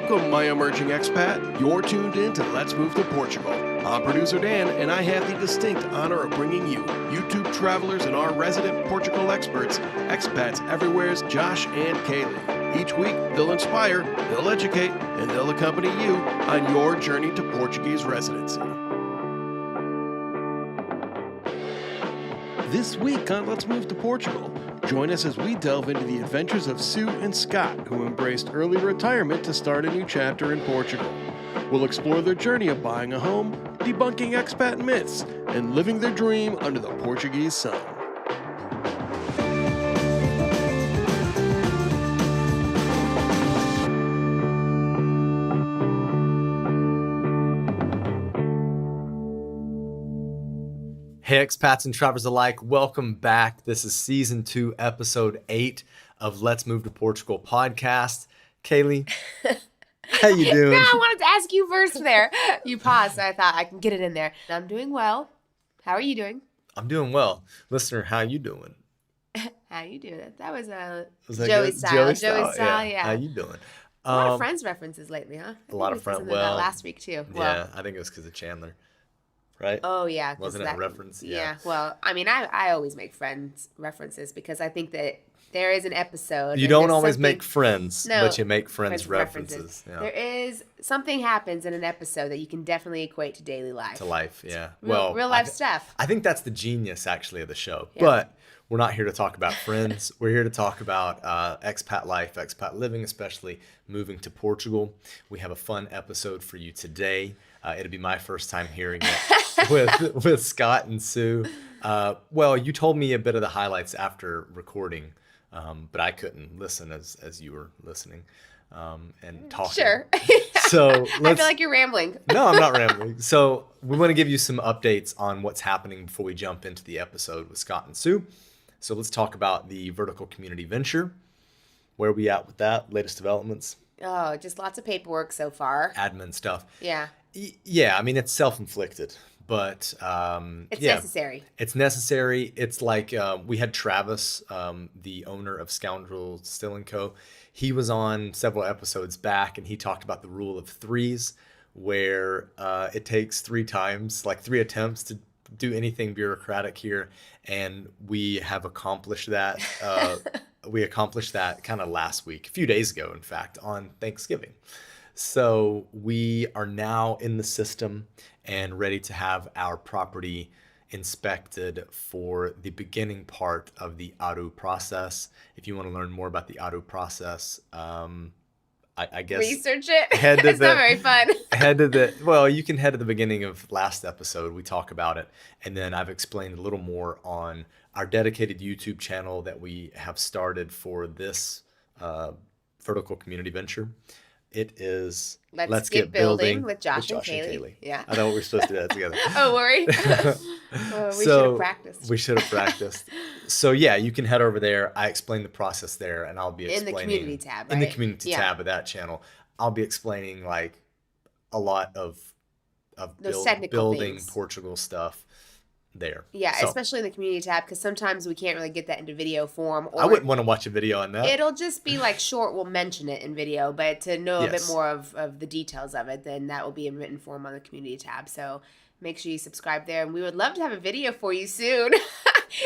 Welcome, my emerging expat. You're tuned in to Let's Move to Portugal. I'm producer Dan, and I have the distinct honor of bringing you YouTube travelers and our resident Portugal experts, Expats Everywhere's Josh and Kaylee. Each week, they'll inspire, they'll educate, and they'll accompany you on your journey to Portuguese residency. This week on Let's Move to Portugal, join us as we delve into the adventures of Sue and Scott, who embraced early retirement to start a new chapter in Portugal. We'll explore their journey of buying a home, debunking expat myths, and living their dream under the Portuguese sun. Hey, expats and travelers alike, welcome back. This is season 2, episode 8 of Let's Move to Portugal podcast. Kaylee, how you doing? No, I wanted to ask you first there. You paused, so I thought I can get it in there. I'm doing well. How are you doing? I'm doing well. Listener, how you doing? How you doing? That was a that Joey good? style. Joey style, yeah. How you doing? A lot of Friends references lately, huh? A lot of Friends. Well, last week too. Yeah, I think it was because of Chandler. Right? Oh, yeah. Wasn't it a reference? Yeah. Well, I mean, I always make Friends references because I think that there is an episode. You don't always make friends, but you make friends references. Yeah. There is something happens in an episode that you can definitely equate to daily life. To life, yeah. Real life stuff. I think that's the genius, actually, of the show. Yeah. But we're not here to talk about Friends. We're here to talk about expat life, expat living, especially moving to Portugal. We have a fun episode for you today. It'll be my first time hearing it with Scott and Sue. Well, you told me a bit of the highlights after recording, but I couldn't listen as you were listening and talking. Sure. So I feel like you're rambling. No, I'm not rambling. So we want to give you some updates on what's happening before we jump into the episode with Scott and Sue. So let's talk about the vertical community venture. Where are we at with that? Latest developments? Oh, just lots of paperwork so far. Admin stuff. Yeah. Yeah, I mean, it's self-inflicted, but it's necessary. It's necessary. It's like we had Travis, the owner of Scoundrel Still & Co. He was on several episodes back, and he talked about the rule of threes, where it takes 3 attempts to do anything bureaucratic here, and we have accomplished that. We accomplished that kind of last week, a few days ago, in fact, on Thanksgiving. So we are now in the system and ready to have our property inspected for the beginning part of the auto process. If you want to learn more about the auto process, I guess research it. It's not very fun. You can head to the beginning of last episode. We talk about it, and then I've explained a little more on our dedicated YouTube channel that we have started for this vertical community venture. It is Let's Get Building with Josh and Kaylee. Yeah. I thought we were supposed to do that together. Oh, worry. We should have practiced. We should have practiced. So yeah, you can head over there. I explain the process there, and I'll be explaining in the community tab, right? In the community tab of that channel. I'll be explaining like a lot of building things. Portugal stuff there. Yeah, so, especially in the community tab, because sometimes we can't really get that into video form. Or I wouldn't want to watch a video on that. It'll just be like short. We'll mention it in video, but to know a bit more of the details of it, then that will be in written form on the community tab. So make sure you subscribe there, and we would love to have a video for you soon.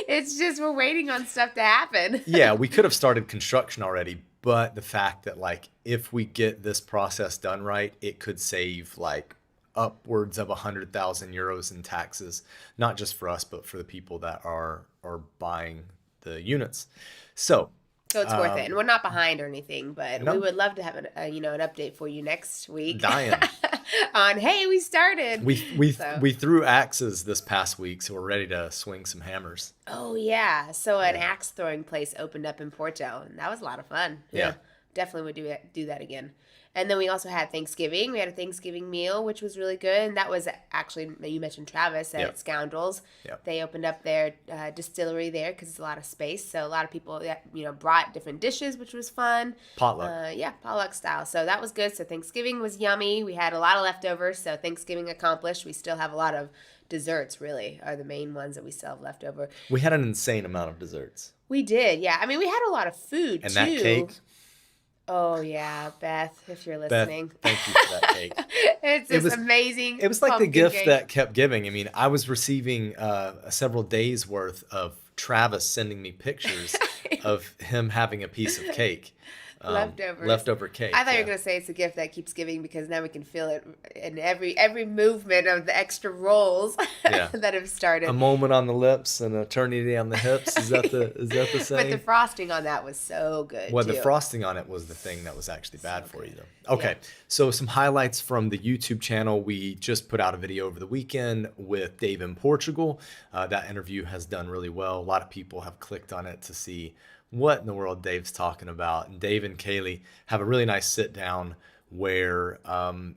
It's just we're waiting on stuff to happen. Yeah, we could have started construction already, but the fact that like if we get this process done right, it could save like upwards of 100,000 euros in taxes, not just for us, but for the people that are buying the units. So it's worth it, and we're not behind or anything, but we would love to have an update for you next week. Dying on hey, we started. We threw axes this past week, so we're ready to swing some hammers. Oh yeah, so an axe throwing place opened up in Porto, and that was a lot of fun. Yeah. Definitely would do that again. And then we also had Thanksgiving. We had a Thanksgiving meal, which was really good. And that was actually, you mentioned Travis at Scoundrels. Yep. They opened up their distillery there because it's a lot of space. So a lot of people brought different dishes, which was fun. Potluck. Potluck style. So that was good. So Thanksgiving was yummy. We had a lot of leftovers. So Thanksgiving accomplished. We still have a lot of desserts, really, are the main ones that we still have left over. We had an insane amount of desserts. We did, yeah. I mean, we had a lot of food, and too. And that cake. Oh yeah, Beth, if you're Beth, listening. thank you for that cake. It's It this was amazing it was like the pumpkin gift cake. that kept giving. I mean, I was receiving several days worth of Travis sending me pictures of him having a piece of cake, Leftovers. leftover I cake. thought you were Yeah, gonna say it's a gift that keeps giving because now we can feel it in every movement of the extra rolls yeah. that have A started. moment on the lips and eternity on the hips. Is that the But the saying? frosting on that was so good Well, the too. frosting on it was the thing that was actually So bad for you, good. though. Yeah. Okay, so some highlights from the YouTube channel. We just put out a video over the weekend with Dave in Portugal. That interview has done really well. A lot of people have clicked on it to see what in the world Dave's talking about. And Dave and Kaylee have a really nice sit down where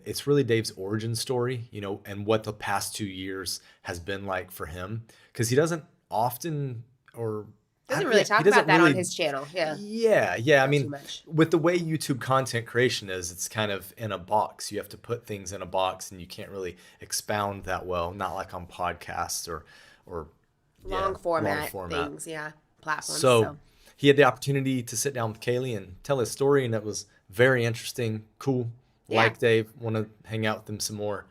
it's really Dave's origin story, and what the past 2 years has been like for him. Because he doesn't often, or Doesn't really yeah, he talk about doesn't that on really. his channel. Yeah. Yeah. I Not too mean, much. with the way YouTube content creation is, it's kind of in a box. You have to put things in a box, and you can't really expound that well. Not like on podcasts or yeah, Long long format format. things, yeah. Platforms. So So he had the opportunity to sit down with Kaylee and tell his story, and it was very interesting, cool. yeah. Like Dave, want to hang out with him some more,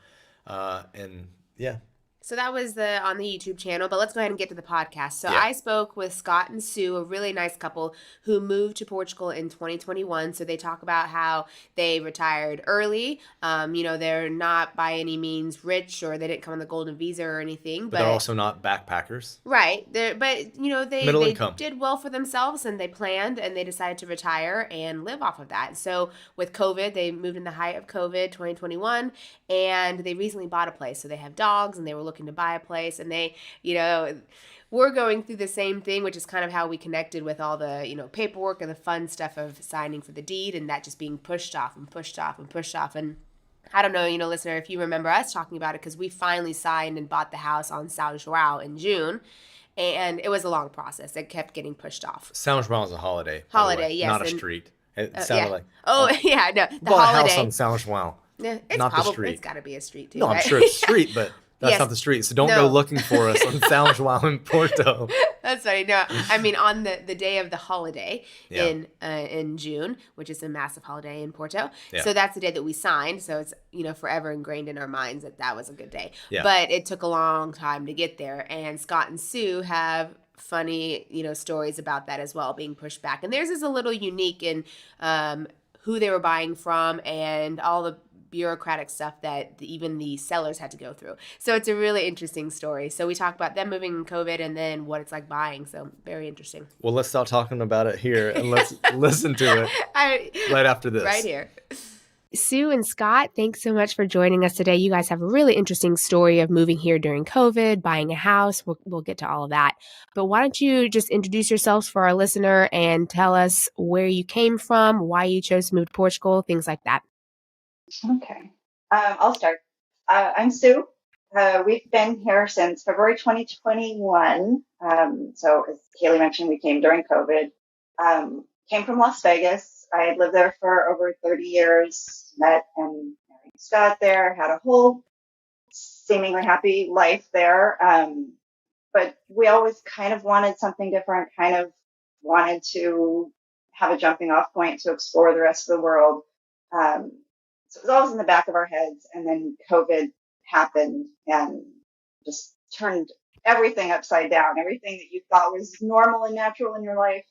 and yeah, So that was the on the YouTube channel, but let's go ahead and get to the podcast. So yeah. I spoke with Scott and Sue, a really nice couple who moved to Portugal in 2021. So they talk about how they retired early. They're not by any means rich, or they didn't come on the golden visa or anything, But they're but also not backpackers. right. But they Middle they income. did well for themselves, and they planned, and they decided to retire and live off of that. So with COVID, they moved in the height of COVID 2021, and they recently bought a place. So they have dogs, and they were looking to buy a place, and we're going through the same thing, which is kind of how we connected with all the, paperwork and the fun stuff of signing for the deed, and that just being pushed off and pushed off and pushed off. And I don't know, listener, if you remember us talking about it, because we finally signed and bought the house on São João in June, and it was a long process. It kept getting pushed off. San Juan is a holiday, by the way, Holiday, yes. not a And, street. It yeah. sounded like, Oh, oh, yeah, no. The bought a house holiday. on San Juan, Yeah, not the street. It's got to be a street, too, No, I'm right? sure it's a street, but that's Yes. not the street. So don't No. go looking for us on San Juan in Porto. That's funny. No, I mean on the day of the holiday Yeah. in June, which is a massive holiday in Porto. Yeah. So that's the day that we signed. So it's forever ingrained in our minds that was a good day. Yeah. But it took a long time to get there. And Scott and Sue have funny stories about that as well, being pushed back. And theirs is a little unique in who they were buying from and all the bureaucratic stuff that even the sellers had to go through. So it's a really interesting story. So we talk about them moving in COVID and then what it's like buying. So very interesting. Well, let's stop talking about it here and let's listen to it right after this. Right here. Sue and Scott, thanks so much for joining us today. You guys have a really interesting story of moving here during COVID, buying a house. We'll get to all of that. But why don't you just introduce yourselves for our listener and tell us where you came from, why you chose to move to Portugal, things like that. Okay. I'll start. I'm Sue. We've been here since February 2021. So as Kaylee mentioned, we came during COVID. Came from Las Vegas. I had lived there for over 30 years, met and married Scott there, had a whole seemingly happy life there. But we always kind of wanted something different, kind of wanted to have a jumping off point to explore the rest of the world. So it was always in the back of our heads. And then COVID happened and just turned everything upside down. Everything that you thought was normal and natural in your life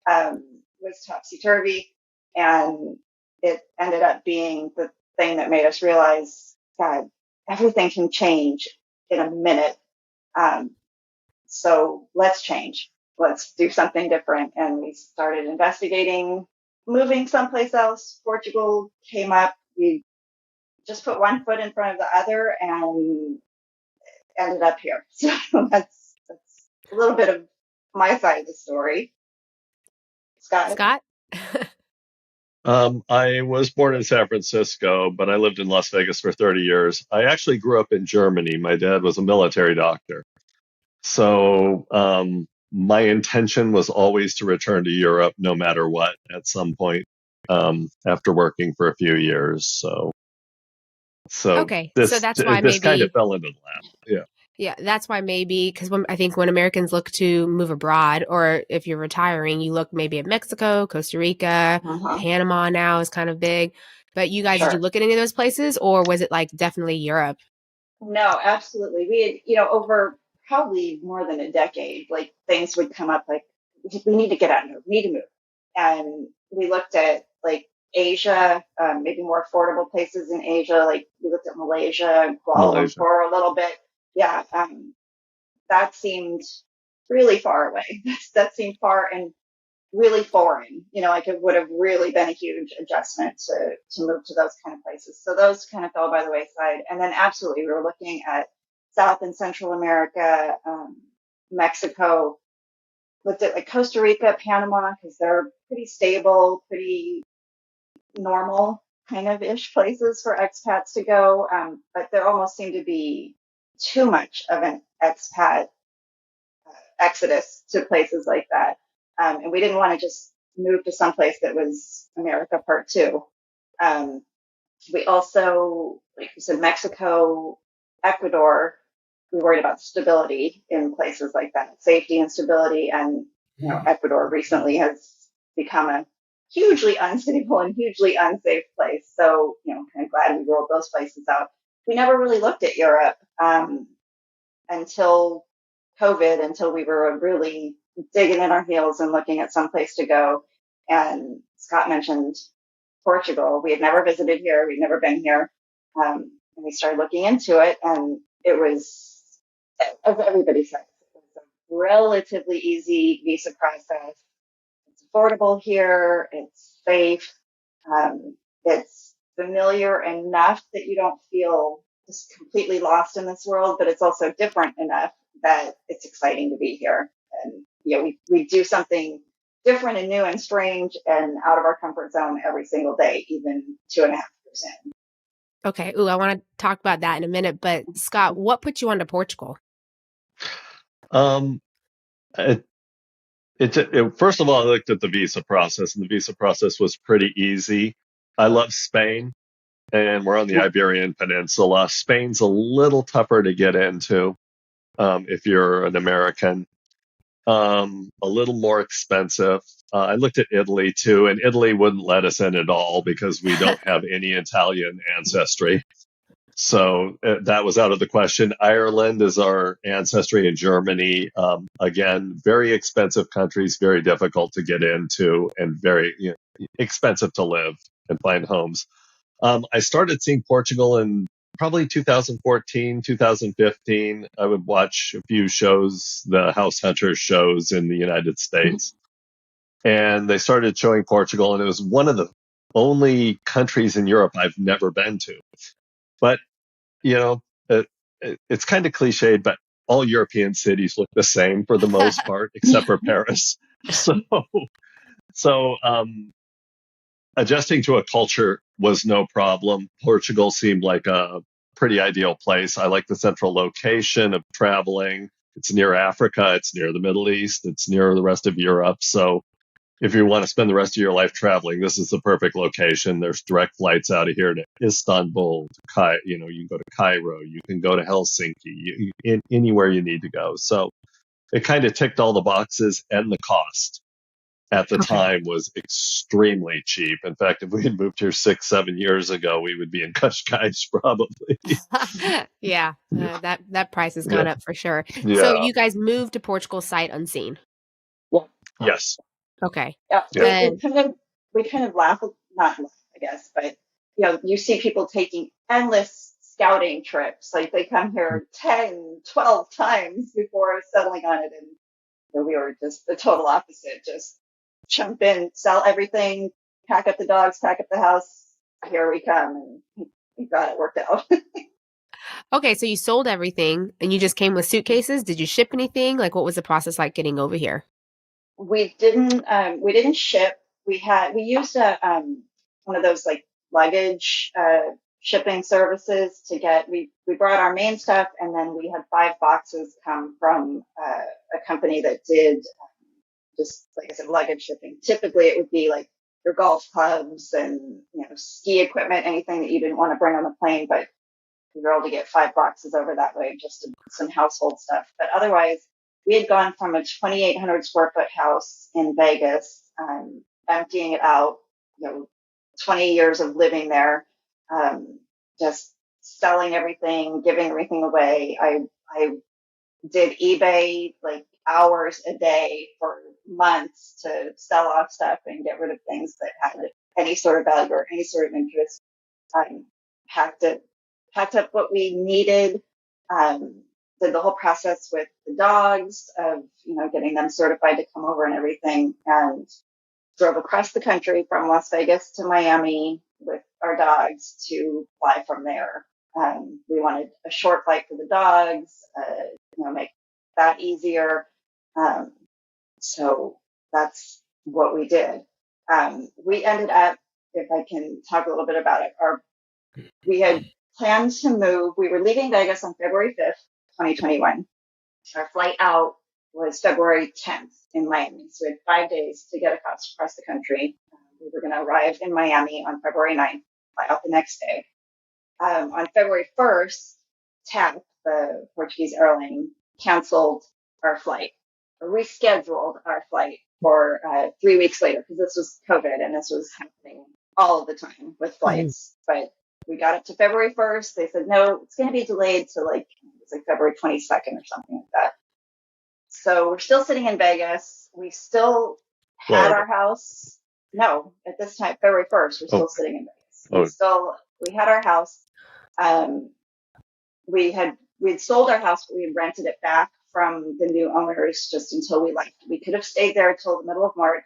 was topsy-turvy. And it ended up being the thing that made us realize, God, everything can change in a minute. So let's change. Let's do something different. And we started investigating moving someplace else. Portugal came up. We just put one foot in front of the other and ended up here. So that's a little bit of my side of the story. Scott? I was born in San Francisco, but I lived in Las Vegas for 30 years. I actually grew up in Germany. My dad was a military doctor. So my intention was always to return to Europe no matter what at some point after working for a few years. So Okay, so that's why this kind maybe of fell into the lap. Yeah. Yeah, that's why maybe, because I think when Americans look to move abroad, or if you're retiring, you look maybe at Mexico, Costa Rica, Panama now is kind of big. But you guys, did you look at any of those places, or was it like definitely Europe? No, absolutely. We had, you know, over probably more than a decade, like things would come up like, we need to get out of here, we need to move. And we looked at like Asia, maybe more affordable places in Asia. Like we looked at Malaysia and Kuala Lumpur a little bit. Yeah, that seemed really far away. That seemed far and really foreign. You know, like it would have really been a huge adjustment to move to those kind of places. So those kind of fell by the wayside. And then absolutely, we were looking at South and Central America, Mexico, looked at like Costa Rica, Panama, because they're pretty stable, pretty normal kind of ish places for expats to go. But there almost seemed to be too much of an expat exodus to places like that. And we didn't want to just move to some place that was America Part Two. We also, like you said, Mexico, Ecuador, we worried about stability in places like that, safety and stability. And, you know, Ecuador recently has become a hugely unstable and hugely unsafe place. So, you know, kind of glad we rolled those places out. We never really looked at Europe until COVID, until we were really digging in our heels and looking at some place to go. And Scott mentioned Portugal. We had never visited here. We'd never been here. And we started looking into it, and it was, as everybody says, it was a relatively easy visa process. It's affordable here. It's safe. It's familiar enough that you don't feel just completely lost in this world, but it's also different enough that it's exciting to be here. And, you know, we do something different and new and strange and out of our comfort zone every single day, even 2.5%. Okay. Ooh, I want to talk about that in a minute. But Scott, what put you onto Portugal? First of all, I looked at the visa process, and the visa process was pretty easy. I love Spain, and we're on the Iberian Peninsula. Spain's a little tougher to get into if you're an American. A little more expensive. I looked at Italy too, and Italy wouldn't let us in at all because we don't have any Italian ancestry. So that was out of the question. Ireland is our ancestry, in Germany. Again, very expensive countries, very difficult to get into, and very expensive to live and find homes. I started seeing Portugal in probably 2014, 2015. I would watch a few shows, the House Hunters shows in the United States. And they started showing Portugal, and it was one of the only countries in Europe I've never been to. But, you know, it's kind of cliched, but all European cities look the same for the most part, except for Paris. So, adjusting to a culture was no problem. Portugal seemed like a pretty ideal place. I like the central location of traveling. It's near Africa. It's near the Middle East. It's near the rest of Europe. So if you want to spend the rest of your life traveling, this is the perfect location. There's direct flights out of here to Istanbul, to you can go to Cairo, you can go to Helsinki, anywhere you need to go. So it kind of ticked all the boxes, and the cost at the time was extremely cheap. In fact, if we had moved here 6-7 years ago, we would be in Qashqai's probably. That price has gone up for sure. Yeah. So you guys moved to Portugal sight unseen. Yes. Okay. Yeah. We kind of laugh, not laugh, I guess, but you see people taking endless scouting trips. Like they come here 10, 12 times before settling on it. And we were just the total opposite. Just jump in, sell everything, pack up the dogs, pack up the house. Here we come. And we got it worked out. Okay. So you sold everything and you just came with suitcases. Did you ship anything? Like what was the process like getting over here? We didn't ship. We used one of those like luggage shipping services to get. We brought our main stuff, and then we had 5 boxes come from a company that did just, like I said, luggage shipping. Typically, it would be like your golf clubs and ski equipment, anything that you didn't want to bring on the plane. But we were able to get 5 boxes over that way, just some household stuff. But otherwise, we had gone from a 2,800 square foot house in Vegas, emptying it out, 20 years of living there, just selling everything, giving everything away. I did eBay like hours a day for months to sell off stuff and get rid of things that had any sort of value or any sort of interest. Packed up what we needed. Did the whole process with the dogs of, getting them certified to come over and everything, and drove across the country from Las Vegas to Miami with our dogs to fly from there. We wanted a short flight for the dogs, make that easier. So that's what we did. We ended up, if I can talk a little bit about it, we had planned to move. We were leaving Vegas on February 5th, 2021. Our flight out was February 10th in Miami. So we had 5 days to get across the country. We were going to arrive in Miami on February 9th, fly out the next day. On February 1st, TAP, the Portuguese airline, canceled our flight, rescheduled our flight for 3 weeks later, because this was COVID and this was happening all of the time with flights. But we got it to February 1st. They said, no, it's going to be delayed to February 22nd or something like that. So we're still sitting in Vegas. We still had our house. No, at this time, February 1st, we're still sitting in Vegas. We had our house. We'd sold our house, but we had rented it back from the new owners just until we left. We could have stayed there until the middle of March.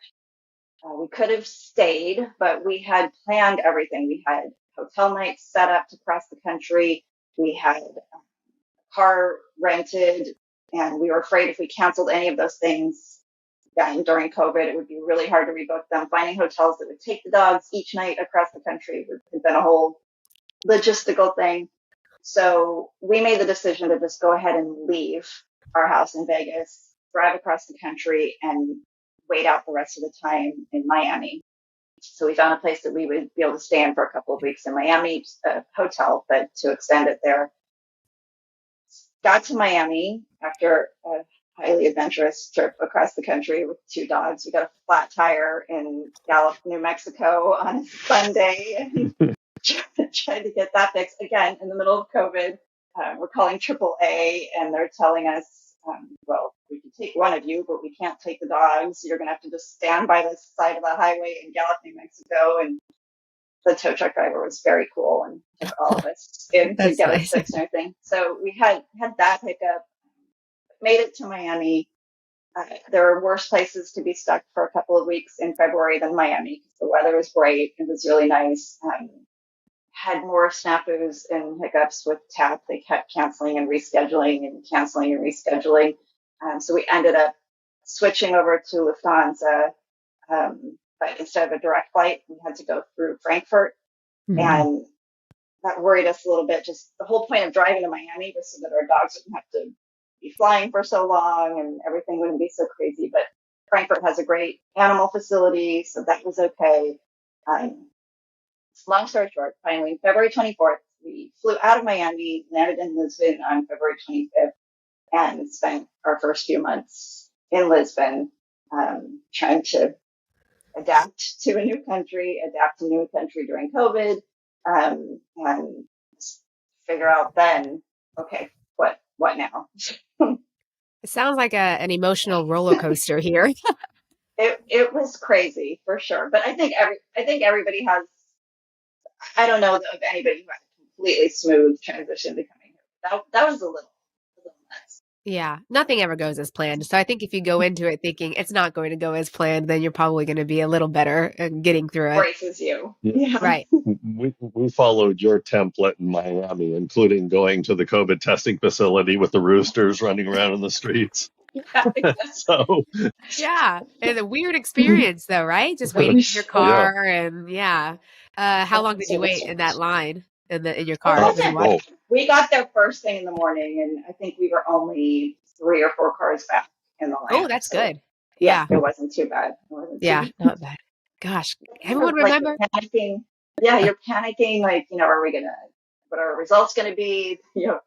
We could have stayed, but we had planned everything. We had hotel nights set up to cross the country. We had a car rented, and we were afraid if we canceled any of those things again during COVID, it would be really hard to rebook them. Finding hotels that would take the dogs each night across the country would have been a whole logistical thing. So we made the decision to just go ahead and leave our house in Vegas, drive across the country, and wait out the rest of the time in Miami. So we found a place that we would be able to stay in for a couple of weeks in Miami, just a hotel, but to extend it there. Got to Miami after a highly adventurous trip across the country with 2 dogs. We got a flat tire in Gallup, New Mexico on a Sunday. Tried to get that fixed again in the middle of COVID. We're calling AAA, and they're telling us, well, we can take one of you, but we can't take the dogs. You're going to have to just stand by the side of the highway in Gallup, New Mexico. And the tow truck driver was very cool and took all of us in to get us fixed and everything. So we had that hiccup, made it to Miami. There are worse places to be stuck for a couple of weeks in February than Miami, because the weather was great. It was really nice. Had more snafus and hiccups with TAP. They kept canceling and rescheduling and canceling and rescheduling. So we ended up switching over to Lufthansa. But instead of a direct flight, we had to go through Frankfurt. Mm-hmm. And that worried us a little bit. Just the whole point of driving to Miami was so that our dogs wouldn't have to be flying for so long and everything wouldn't be so crazy. But Frankfurt has a great animal facility, so that was okay. Long story short, finally, February 24th, we flew out of Miami, landed in Lisbon on February 25th, and spent our first few months in Lisbon trying to adapt to a new country during COVID, and figure out then, okay, what now? It sounds like an emotional roller coaster here. It was crazy for sure, but I think everybody has. I don't know of anybody who had a completely smooth transition to coming here. That was a little nuts. Yeah, nothing ever goes as planned. So I think if you go into it thinking it's not going to go as planned, then you're probably going to be a little better at getting through it. Braces you. Yeah. Right. We followed your template in Miami, including going to the COVID testing facility with the roosters running around in the streets. Yeah, so yeah, it's a weird experience though, right? Just waiting in your car and how long did you wait in that line in your car? We got there first thing in the morning, and I think we were only 3 or 4 cars back in the line. Oh, that's good. Yeah, it wasn't too bad. Not bad. Gosh, everyone remember? You're panicking. Yeah, you're panicking. Like, are we gonna what are our results going to be? If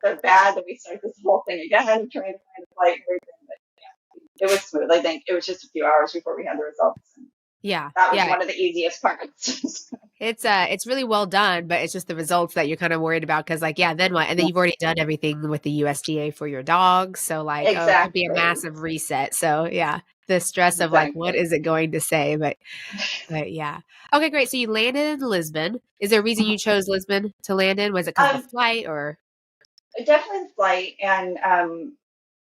they're bad, then we start this whole thing again, trying to find a flight and everything. But it was smooth. I think it was just a few hours before we had the results. And Yeah. that was one of the easiest parts. It's really well done, but it's just the results that you're kind of worried about because then what? And then you've already done everything with the USDA for your dog. So Exactly. it could be a massive reset. So the stress of what is it going to say? But yeah. Okay, great. So you landed in Lisbon. Is there a reason you chose Lisbon to land in? Was it because of the flight or? Definitely the flight. And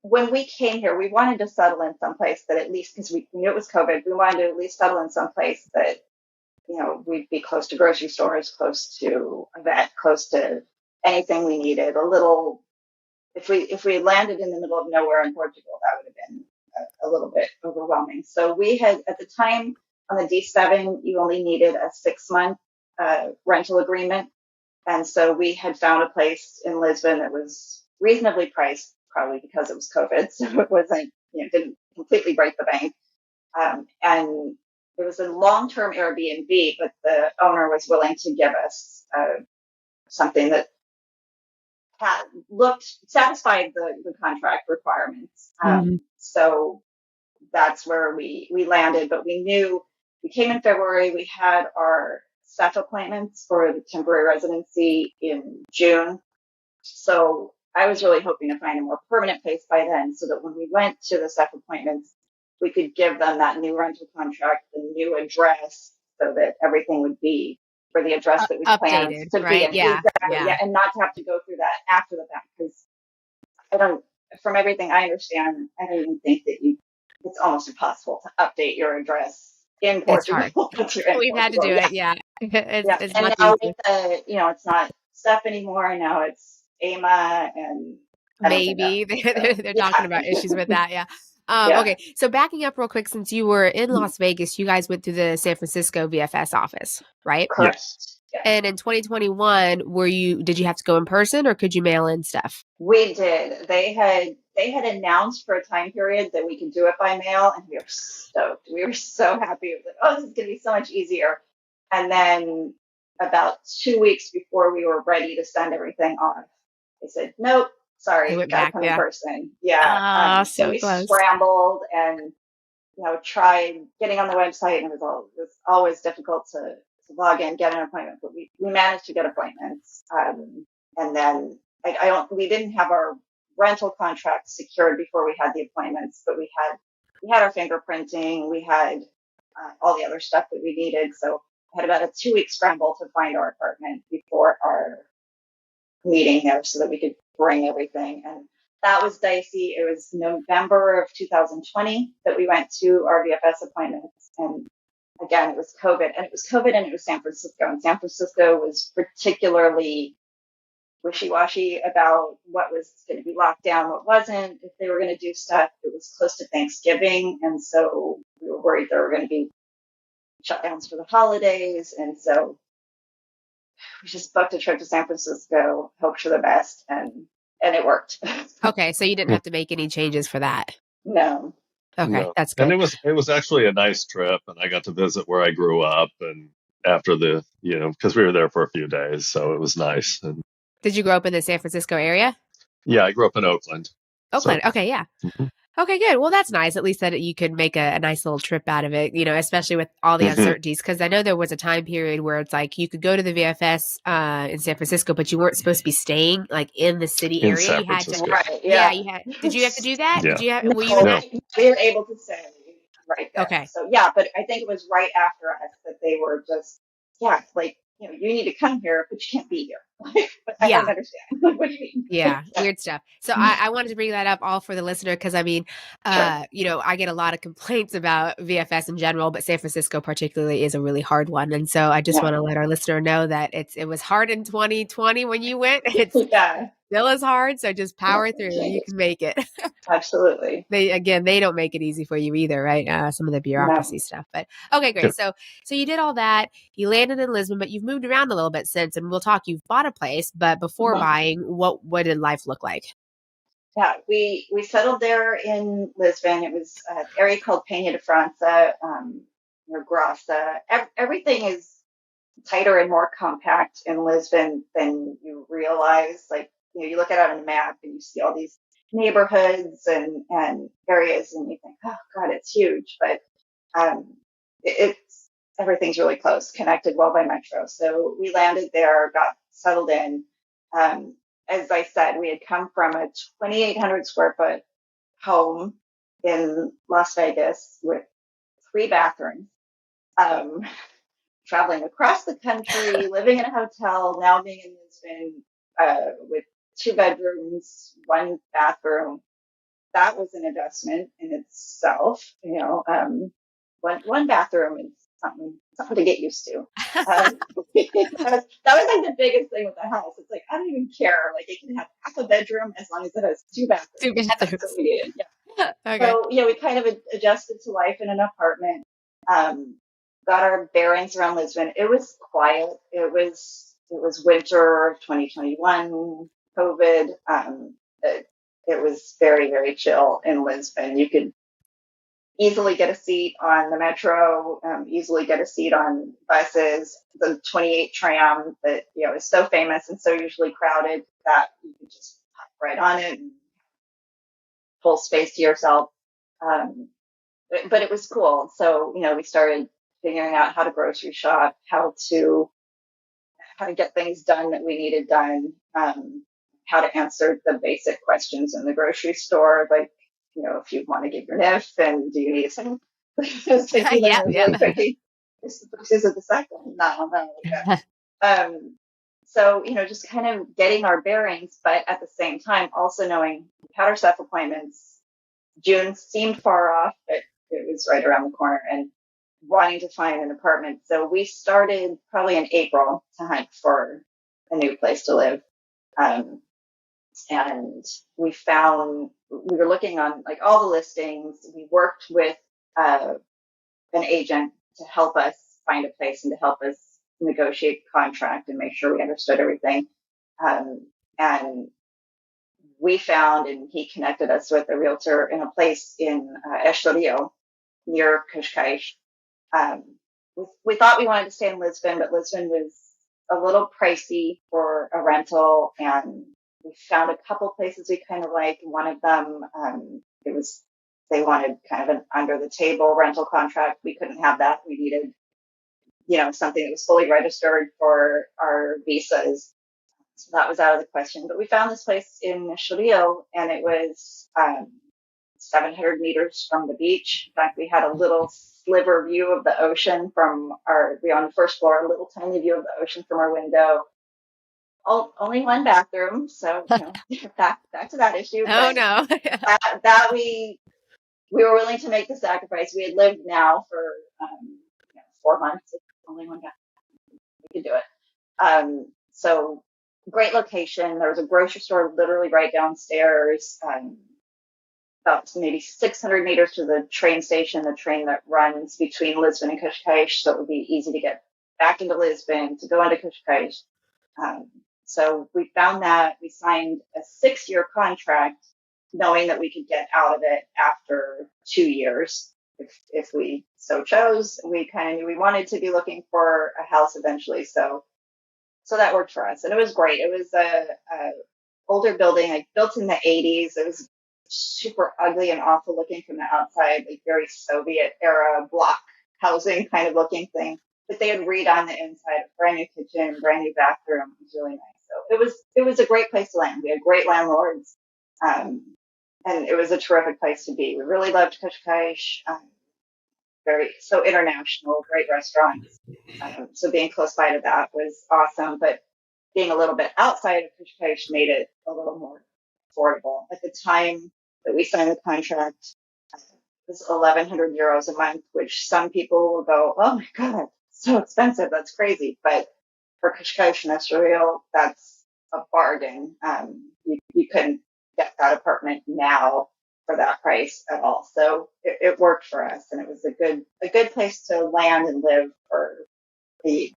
when we came here, we wanted to settle in someplace that at least, because we knew it was COVID, we wanted to at least settle in someplace that, we'd be close to grocery stores, close to a vet, close to anything we needed. If we had landed in the middle of nowhere in Portugal, that would have been a little bit overwhelming. So we had, at the time on the D7, you only needed a 6-month rental agreement. And so we had found a place in Lisbon that was reasonably priced, probably because it was COVID. So it wasn't, didn't completely break the bank. And it was a long-term Airbnb, but the owner was willing to give us something that satisfied the contract requirements. So that's where we landed. But we came in February. We had our staff appointments for the temporary residency in June. So I was really hoping to find a more permanent place by then, so that when we went to the staff appointments, we could give them that new rental contract, the new address, so that everything would be for the address that we planned to right? be in. Exactly, and not to have to go through that after the fact, because from everything I understand, I don't even think that it's almost impossible to update your address in Portugal. We've had to do it, It's and now it's not Steph anymore. Now it's Ama, and maybe they're talking about issues with that. Okay, so backing up real quick, since you were in Las Vegas, you guys went through the San Francisco VFS office, right? Yes. And in 2021, did you have to go in person or could you mail in stuff? We did. They had announced for a time period that we could do it by mail, and we were stoked. We were so happy. It was like, oh, this is going to be so much easier. And then about 2 weeks before we were ready to send everything off, they said, nope, sorry, you got to come in person. So we scrambled and tried getting on the website, and it was always difficult to log in, get an appointment, but we managed to get appointments. And then we didn't have our rental contract secured before we had the appointments, but we had our fingerprinting, we had all the other stuff that we needed. So I had about a 2-week scramble to find our apartment before our meeting there, so that we could bring everything. And that was dicey. It was November of 2020 that we went to our VFS appointments. And again, it was COVID, and it was San Francisco. And San Francisco was particularly wishy-washy about what was going to be locked down, what wasn't, if they were going to do stuff. It was close to Thanksgiving, and so we were worried there were going to be shutdowns for the holidays. And so we just booked a trip to San Francisco, hoped for the best, and it worked. Okay, so you didn't have to make any changes for that? No. Okay, No. that's good. And it was actually a nice trip, and I got to visit where I grew up, and after because we were there for a few days, so it was nice. And did you grow up in the San Francisco area? Yeah, I grew up in Oakland. Oakland, so. Okay, yeah. Mm-hmm. Okay, good. Well, that's nice. At least that you could make a nice little trip out of it, especially with all the uncertainties. Because I know there was a time period where it's like you could go to the VFS in San Francisco, but you weren't supposed to be staying in the city area. San you had Francisco. to, right? Yeah, you had. Did you have to do that? Yeah. Were you in that? We were able to stay right there. Okay. So but I think it was right after us that they were just you need to come here, but you can't be here. But I don't understand. What do you mean? Yeah, weird stuff. So I wanted to bring that up all for the listener because I mean, I get a lot of complaints about VFS in general, but San Francisco particularly is a really hard one. And so I just want to let our listener know that it was hard in 2020 when you went. It's still is hard, so just power through. You can make it. Absolutely. They don't make it easy for you either, right? Some of the bureaucracy stuff. But okay, great. So you did all that. You landed in Lisbon, but you've moved around a little bit since, and we'll talk. You've bought a place, but before buying, what did life look like? Yeah, we settled there in Lisbon. It was an area called Penha de França, or Graça. Everything is tighter and more compact in Lisbon than you realize. Like, you look at it on a map and you see all these neighborhoods and areas, and you think, oh God, it's huge. But it's everything's really close, connected well by metro. So we landed there, got settled in. As I said, we had come from a 2,800 square foot home in Las Vegas with 3 bathrooms. Traveling across the country, living in a hotel, now being in Lisbon with 2 bedrooms, 1 bathroom. That was an adjustment in itself. One bathroom is something to get used to. That was like the biggest thing with the house. It's like, I don't even care. Like, it can have half a bedroom as long as it has 2 bathrooms. 2 bathrooms. That's what we needed. Yeah. Okay. So we kind of adjusted to life in an apartment. Got our bearings around Lisbon. It was quiet. It was winter of 2021, COVID. It was very, very chill in Lisbon. You could easily get a seat on the metro, easily get a seat on buses. The 28 tram that is so famous and so usually crowded that you could just hop right on it and full space to yourself. But it was cool. So we started figuring out how to grocery shop, how to get things done that we needed done, how to answer the basic questions in the grocery store, like, if you want to give your NIF and do you need some safety really quickly. Is it the second? No. Okay. So, just kind of getting our bearings, but at the same time, also knowing we had our SEF appointments. June seemed far off, but it was right around the corner, and wanting to find an apartment. So we started probably in April to hunt for a new place to live. And we were looking on like all the listings. We worked with an agent to help us find a place and to help us negotiate the contract and make sure we understood everything. And we found, and he connected us with a realtor in a place in Estoril near Cascais. We thought we wanted to stay in Lisbon, but Lisbon was a little pricey for a rental, and we found a couple places we kind of liked. One of them, they wanted kind of an under the table rental contract. We couldn't have that. We needed, something that was fully registered for our visas. So that was out of the question. But we found this place in Estoril, and it was 700 meters from the beach. In fact, we had a little sliver view of the ocean we on the first floor, a little tiny view of the ocean from our window. Only 1 bathroom, so back to that issue. Oh no! that we were willing to make the sacrifice. We had lived now for 4 months. Only 1 bathroom. We could do it. So great location. There was a grocery store literally right downstairs. About maybe 600 meters to the train station, the train that runs between Lisbon and Cascais, so it would be easy to get back into Lisbon, to go into Cascais. So we found that. We signed a 6-year contract, knowing that we could get out of it after 2 years if we so chose. We kind of knew we wanted to be looking for a house eventually, so that worked for us, and it was great. It was a older building, like built in the 80s. It was super ugly and awful looking from the outside, like very Soviet era block housing kind of looking thing. But they had redone the inside, a brand new kitchen, brand new bathroom. It was really nice. So it was a great place to land. We had great landlords, and it was a terrific place to be. We really loved Cascais. So international, great restaurants. So being close by to that was awesome. But being a little bit outside of Cascais made it a little more affordable. At the time that we signed the contract, it was 1,100 euros a month, which some people will go, oh my God, so expensive. That's crazy. But for Cascais and Estoril, that's a bargain. You couldn't get that apartment now for that price at all. So it worked for us, and it was a good place to land and live for a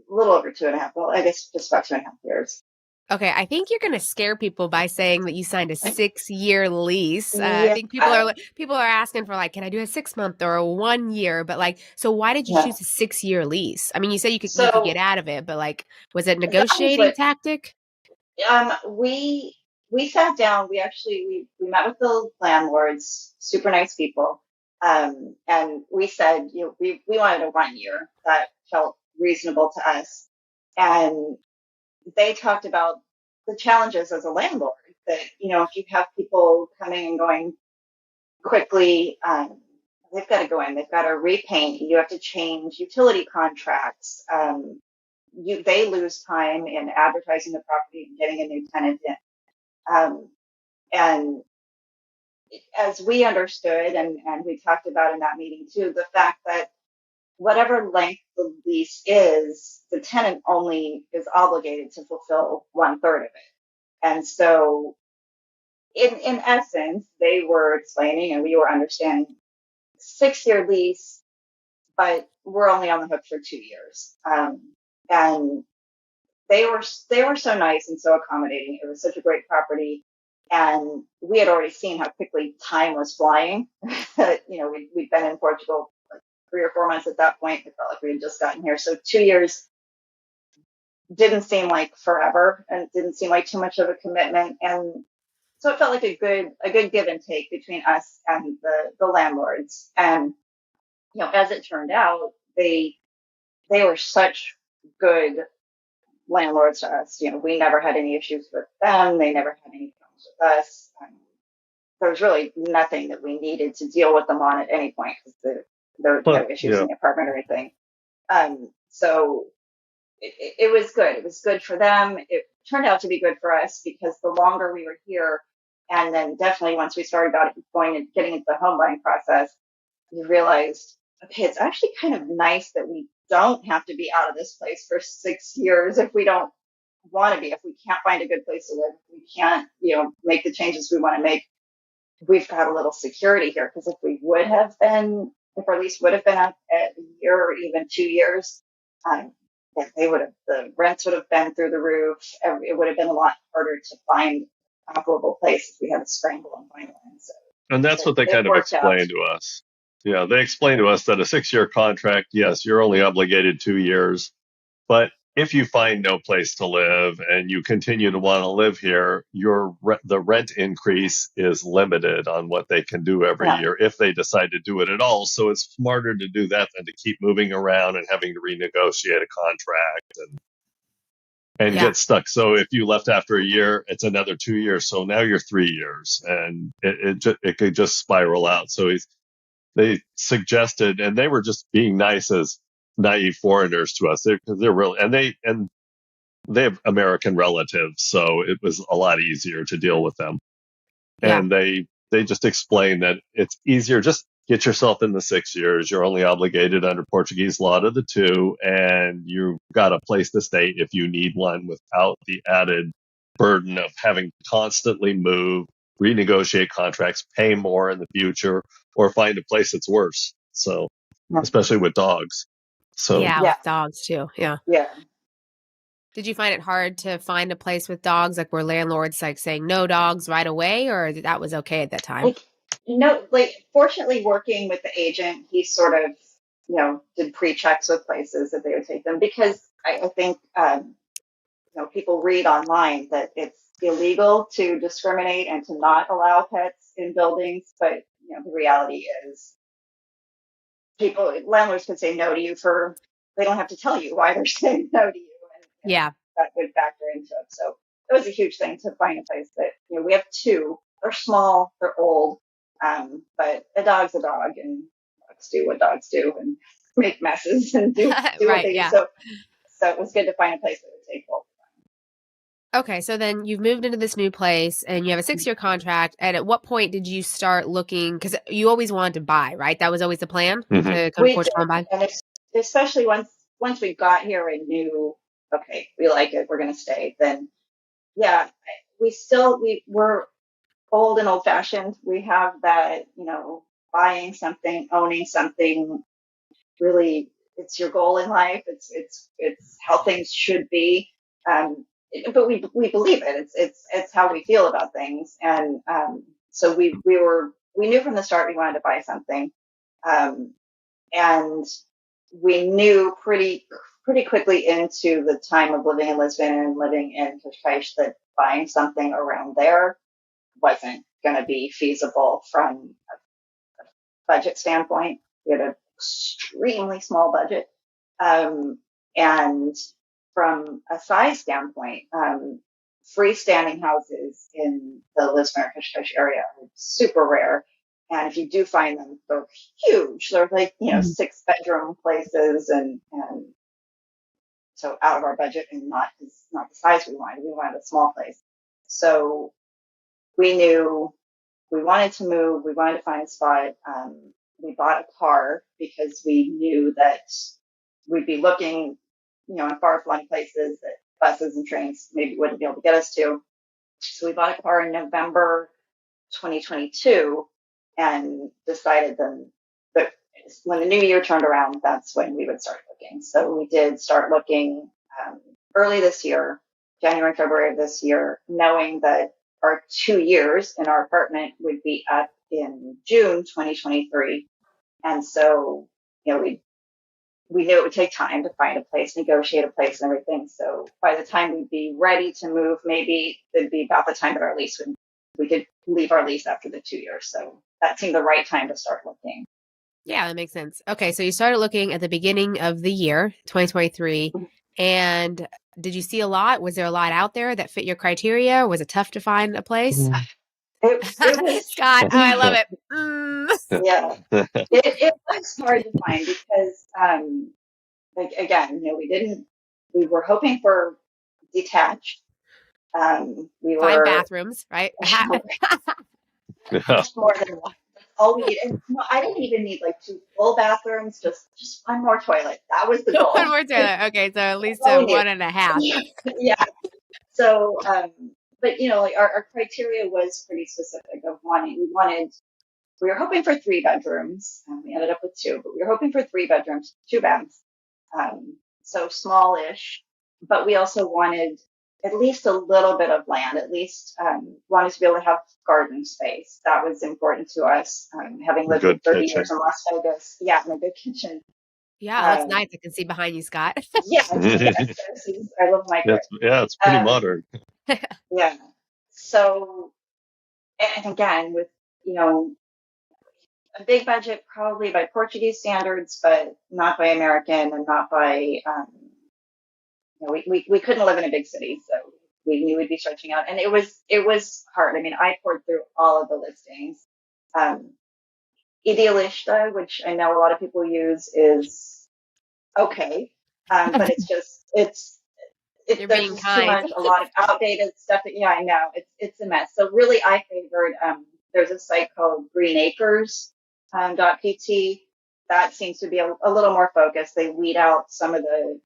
little over 2.5. Well, I guess just about 2.5 years. Okay, I think you're going to scare people by saying that you signed a 6-year lease. I Yeah. think people are asking for like, can I do a 6-month or a 1 year? But like, so why did you Yeah. choose a 6-year lease? I mean, you said you could get So out of it, but like, was it a that was negotiating what tactic? we sat down. We met with the landlords, super nice people, and we said, we wanted a 1 year that felt reasonable to us, and they talked about the challenges as a landlord that, if you have people coming and going quickly, they've got to go in, they've got to repaint, you have to change utility contracts. They lose time in advertising the property and getting a new tenant in. And as we understood, and we talked about in that meeting too, the fact that whatever length the lease is, the tenant only is obligated to fulfill 1/3 of it. And so, in essence, they were explaining and we were understanding 6-year lease, but we're only on the hook for 2 years. And they were so nice and so accommodating. It was such a great property, and we had already seen how quickly time was flying. We'd been in Portugal like 3 or 4 months at that point. It felt like we had just gotten here. So 2 years didn't seem like forever, and it didn't seem like too much of a commitment. And so it felt like a good give and take between us and the landlords. And as it turned out, they were such good landlords to us. We never had any issues with them. They never had any problems with us. There was really nothing that we needed to deal with them on at any point because there were no issues in the apartment or anything. So it was good. It was good for them. It turned out to be good for us because the longer we were here, and then definitely once we started going and getting into the home buying process, we realized, okay, it's actually kind of nice that we don't have to be out of this place for 6 years if we don't want to be. If we can't find a good place to live, if we can't, make the changes we want to make, we've got a little security here. Because if our lease would have been up at a year or even 2 years, the rents would have been through the roof. It would have been a lot harder to find a comparable place if we had to scramble and find one. So, And that's what they kind of explained to us. Yeah, they explained to us that a 6-year contract, yes, you're only obligated 2 years. But if you find no place to live and you continue to want to live here, the rent increase is limited on what they can do every year if they decide to do it at all. So it's smarter to do that than to keep moving around and having to renegotiate a contract and get stuck. So if you left after a year, it's another 2 years. So now you're 3 years, and it could just spiral out. So they suggested, and they were just being nice as naive foreigners to us. They're real, and they have American relatives, so it was a lot easier to deal with them. Yeah. And they just explained that it's easier. Just get yourself in the 6 years. You're only obligated under Portuguese law to the 2, and you've got a place to stay if you need one without the added burden of having to constantly move, renegotiate contracts, pay more in the future, or find a place that's worse. So, especially with dogs. So, with dogs too. Yeah. Yeah. Did you find it hard to find a place with dogs? Like, were landlords like saying no dogs right away, or that was okay at that time? Fortunately, working with the agent, he sort of, did pre-checks with places that they would take them, because I think, people read online that it's illegal to discriminate and to not allow pets in buildings. But, the reality is landlords could say no to you they don't have to tell you why they're saying no to you. And that would factor into it. So it was a huge thing to find a place that, we have 2. They're small, they're old, but a dog's a dog, and dogs do what dogs do and make messes and do what they do. So it was good to find a place that would take both. Okay, so then you've moved into this new place and you have a 6-year contract. And at what point did you start looking? Because you always wanted to buy, right? That was always the plan to come to Portugal and buy? And especially once we got here and knew, okay, we like it, we're going to stay, then, we're old and old fashioned. We have that, buying something, owning something, really, it's your goal in life. It's how things should be. but we believe it. It's how we feel about things. And so we knew from the start we wanted to buy something. And we knew pretty quickly into the time of living in Lisbon and living in Cascais that buying something around there wasn't going to be feasible from a budget standpoint. We had an extremely small budget. And from a size standpoint, freestanding houses in the Lisbon or Cascais area are super rare. And if you do find them, they're huge. They're like, 6-bedroom places, and so out of our budget and not the size we wanted. We wanted a small place. So we knew we wanted to move. We wanted to find a spot. We bought a car because we knew that we'd be looking, in far-flung places that buses and trains maybe wouldn't be able to get us to. So we bought a car in November 2022 and decided then that when the new year turned around, that's when we would start looking. So we did start looking early this year, January, February of this year, knowing that our 2 years in our apartment would be up in June 2023. And so, we knew it would take time to find a place, negotiate a place and everything. So by the time we'd be ready to move, maybe it'd be about the time that our lease we could leave our lease after the 2 years. So that seemed the right time to start looking. Yeah, that makes sense. Okay, so you started looking at the beginning of the year, 2023. And did you see a lot? Was there a lot out there that fit your criteria? Was it tough to find a place? It was Scott, oh, I love it. Yeah, it was hard to find because, again, we were hoping for detached. We Find were bathrooms, right? just more than one. That's all we need. And I didn't even need like 2 full bathrooms, just one more toilet. That was the goal. One more toilet. Okay, so at least 1.5. Yeah. So, but our criteria was pretty specific of we were hoping for 3 bedrooms. We ended up with 2, but we were hoping for 3 bedrooms, 2 baths. So smallish, but we also wanted at least a little bit of land, at least wanted to be able to have garden space. That was important to us, having lived for 30 years in Las Vegas. Yeah, and a good kitchen. Yeah, that's nice. I can see behind you, Scott. Yes, I love my garden. It's pretty modern. Yeah. So, and again, with, a big budget probably by Portuguese standards, but not by American and not by, we couldn't live in a big city. So we knew we'd be stretching out, and it was hard. I mean, I poured through all of the listings. Idealista, which I know a lot of people use, is okay. But there's just too much, a lot of outdated stuff. I know it's a mess. So really I favored, there's a site called Green Acres, .pt. That seems to be a little more focused. They weed out some of the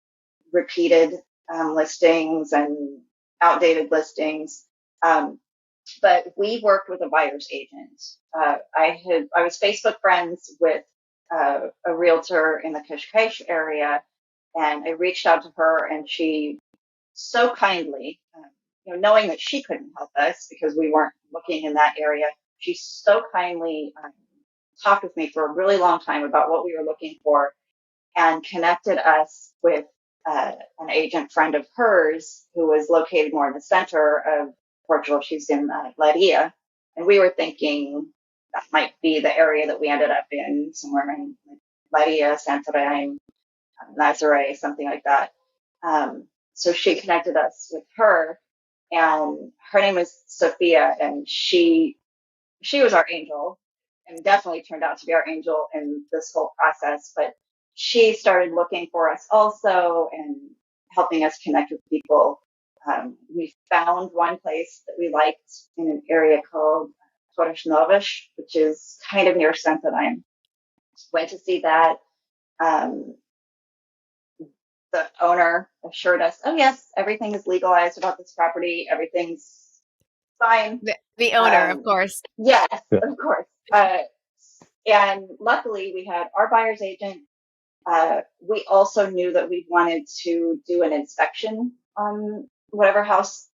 repeated listings and outdated listings. But we worked with a buyer's agent. I was Facebook friends with a realtor in the Cascais area, and I reached out to her, and she so kindly, knowing that she couldn't help us because we weren't looking in that area, she so kindly talked with me for a really long time about what we were looking for and connected us with an agent friend of hers who was located more in the center of Portugal. She's in Leiria, and we were thinking that might be the area that we ended up in, somewhere in Leiria, Santarém, Nazaré, something like that. So she connected us with her, and her name was Sophia, and she was our angel, and definitely turned out to be our angel in this whole process. But she started looking for us also and helping us connect with people. We found one place that we liked in an area called Torres Novas, which is kind of near Santarém. Went to see that. The owner assured us, oh yes, everything is legalized about this property. Everything's fine. The owner, of course. Yes, of course. And luckily we had our buyer's agent. We also knew that we wanted to do an inspection on whatever house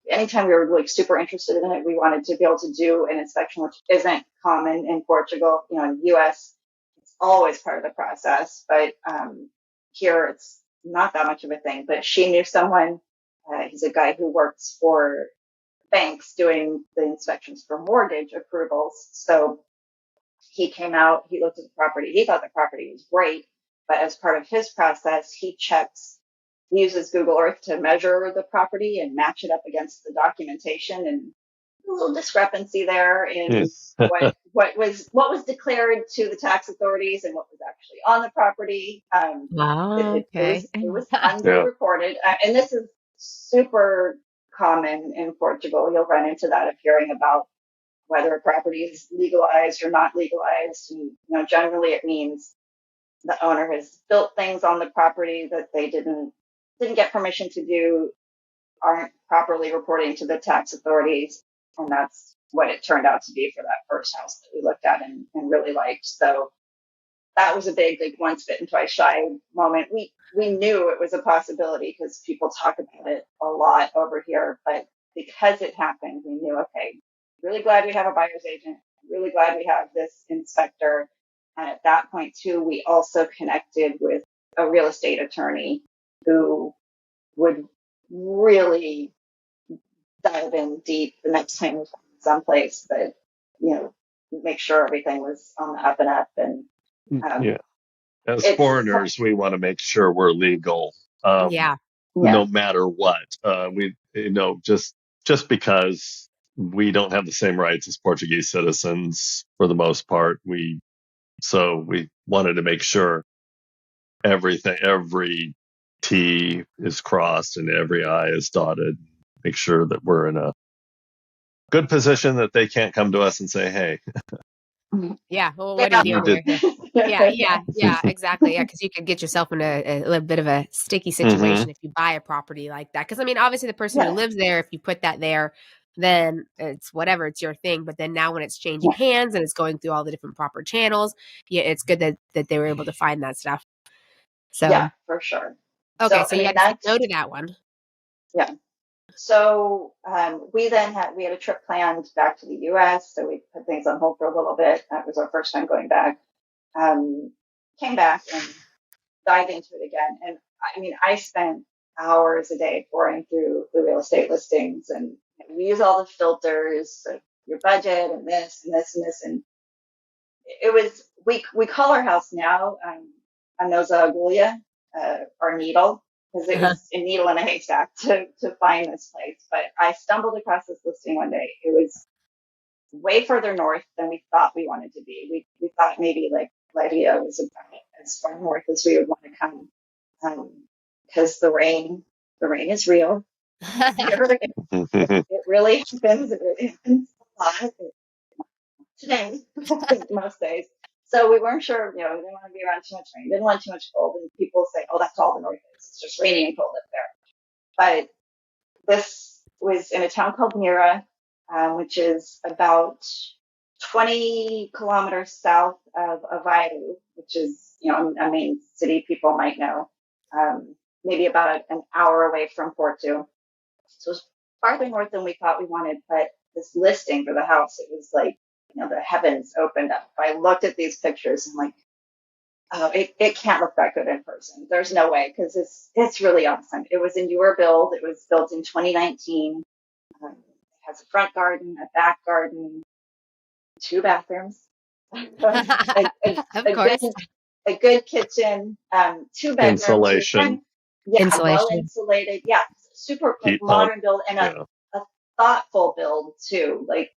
anytime we were like super interested in it, we wanted to be able to do an inspection, which isn't common in Portugal. You know, in the US, it's always part of the process, but here it's not that much of a thing. But she knew someone, he's a guy who works for banks doing the inspections for mortgage approvals. So he came out, he looked at the property, he thought the property was great, but as part of his process, he uses Google Earth to measure the property and match it up against the documentation, and a little discrepancy there in what was declared to the tax authorities and what was actually on the property. Okay. It was underreported, and this is super common in Portugal. You'll run into that of hearing about whether a property is legalized or not legalized. And, you know, generally it means the owner has built things on the property that they didn't get permission to do, aren't properly reporting to the tax authorities. And that's what it turned out to be for that first house that we looked at and really liked. So that was a big, like, once bitten, twice shy moment. We knew it was a possibility because people talk about it a lot over here, but because it happened, we knew, okay, really glad we have a buyer's agent, really glad we have this inspector. And at that point too, we also connected with a real estate attorney who would really dive in deep the next time we found someplace that, you know, make sure everything was on the up and up. And as foreigners, we want to make sure we're legal, Yeah. no matter what. Just because we don't have the same rights as Portuguese citizens for the most part, so we wanted to make sure every T is crossed and every I is dotted. Make sure that we're in a good position that they can't come to us and say, "Hey, yeah, well, what are you doing here?" Yeah, exactly. Yeah, because you could get yourself in a little bit of a sticky situation if you buy a property like that. Because I mean, obviously, the person who lives there, if you put that there, then it's whatever, it's your thing. But then now, when it's changing hands and it's going through all the different proper channels, it's good that they were able to find that stuff. So yeah, for sure. Okay, so you had to say no to that one. Yeah. So we had a trip planned back to the U.S. So we put things on hold for a little bit. That was our first time going back. Came back and dived into it again. And I mean, I spent hours a day pouring through the real estate listings, and we use all the filters, your budget, and this and this and this. And it was we call our house now a noza agulha, our needle, because it was a needle in a haystack to find this place. But I stumbled across this listing one day. It was way further north than we thought we wanted to be. We thought maybe like Lydia was about as far north as we would want to come, because the rain is real. It really happens. It really happens a lot today, most days. So we weren't sure, we didn't want to be around too much rain, didn't want too much cold. And people say, oh, that's all the north is. It's just rainy and cold up there. But this was in a town called Mira, which is about 20 kilometers south of Aveiro, which is, a main city people might know, maybe about an hour away from Porto. So it was farther north than we thought we wanted. But this listing for the house, it was like, the heavens opened up. I looked at these pictures and like, oh, it can't look that good in person. There's no way, because it's really awesome. It was a newer build. It was built in 2019. It has a front garden, a back garden, 2 bathrooms, a good kitchen, 2 bedrooms. Insulation. Well insulated. Yeah, super modern build, and a thoughtful build too. Like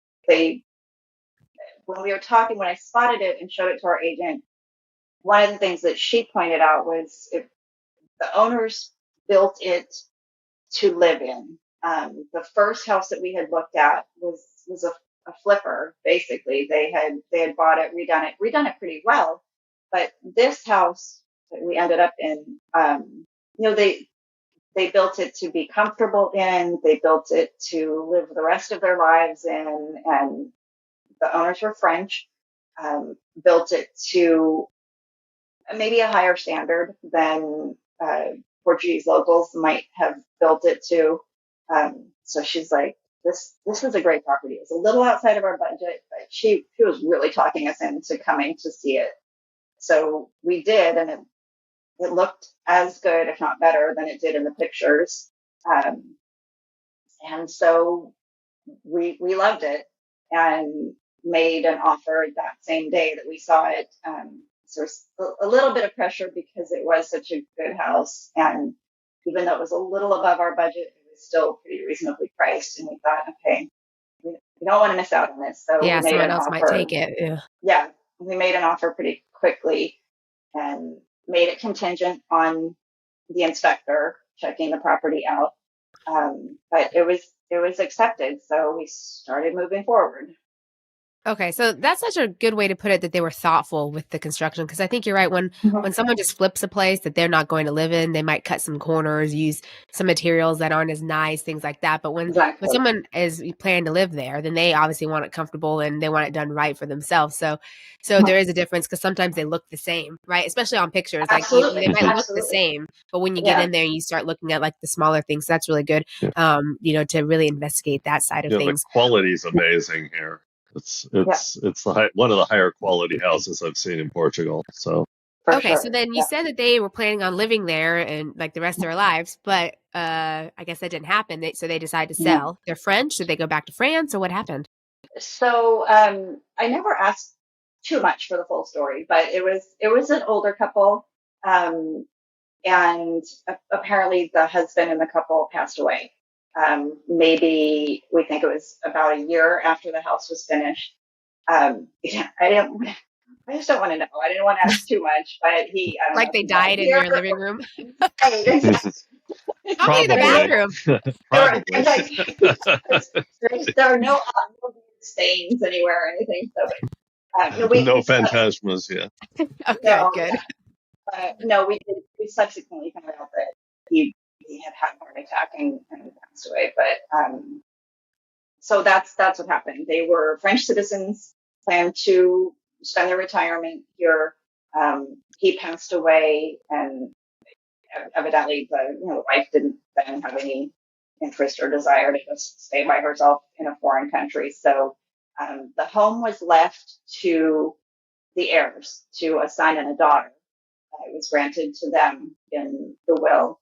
when I spotted it and showed it to our agent, one of the things that she pointed out was if the owners built it to live in. The first house that we had looked at was a flipper. Basically, they had bought it, redone it pretty well. But this house that we ended up in, they built it to be comfortable in. They built it to live the rest of their lives in, and the owners were French. Built it to maybe a higher standard than Portuguese locals might have built it to. So she's like, this is a great property. It's a little outside of our budget, but she was really talking us into coming to see it. So we did, and it looked as good, if not better, than it did in the pictures. And so we loved it and made an offer that same day that we saw it. So there's a little bit of pressure because it was such a good house. And even though it was a little above our budget, it was still pretty reasonably priced. And we thought, okay, we don't want to miss out on this. So Yeah, we made someone an else offer. might take it. Yeah, we made an offer pretty quickly and made it contingent on the inspector checking the property out. But it was accepted. So we started moving forward. Okay, so that's such a good way to put it, that they were thoughtful with the construction, because I think you're right. When someone just flips a place that they're not going to live in, they might cut some corners, use some materials that aren't as nice, things like that. But when someone is planning to live there, then they obviously want it comfortable and they want it done right for themselves. So there is a difference, because sometimes they look the same, right? Especially on pictures, like they might look the same, but when you get in there and you start looking at like the smaller things, that's really good. To really investigate that side of things. The quality is amazing here. It's one of the higher quality houses I've seen in Portugal. So okay, so then you said that they were planning on living there and like the rest of their lives, but I guess that didn't happen. So they decided to sell. They're French. Did they go back to France, or what happened? So I never asked too much for the full story, but it was an older couple, and apparently the husband and the couple passed away. Maybe we think it was about a year after the house was finished. I just don't want to know. I didn't want to ask too much, but like they died in your living room. Probably in the bathroom. There are no stains anywhere or anything. So no phantasmas. Yeah. Okay, good. No, we subsequently found out that he had had a heart attack and passed away. But so that's what happened. They were French citizens, planned to spend their retirement here. He passed away, and evidently the wife didn't then have any interest or desire to just stay by herself in a foreign country. So the home was left to the heirs, to a son and a daughter. It was granted to them in the will.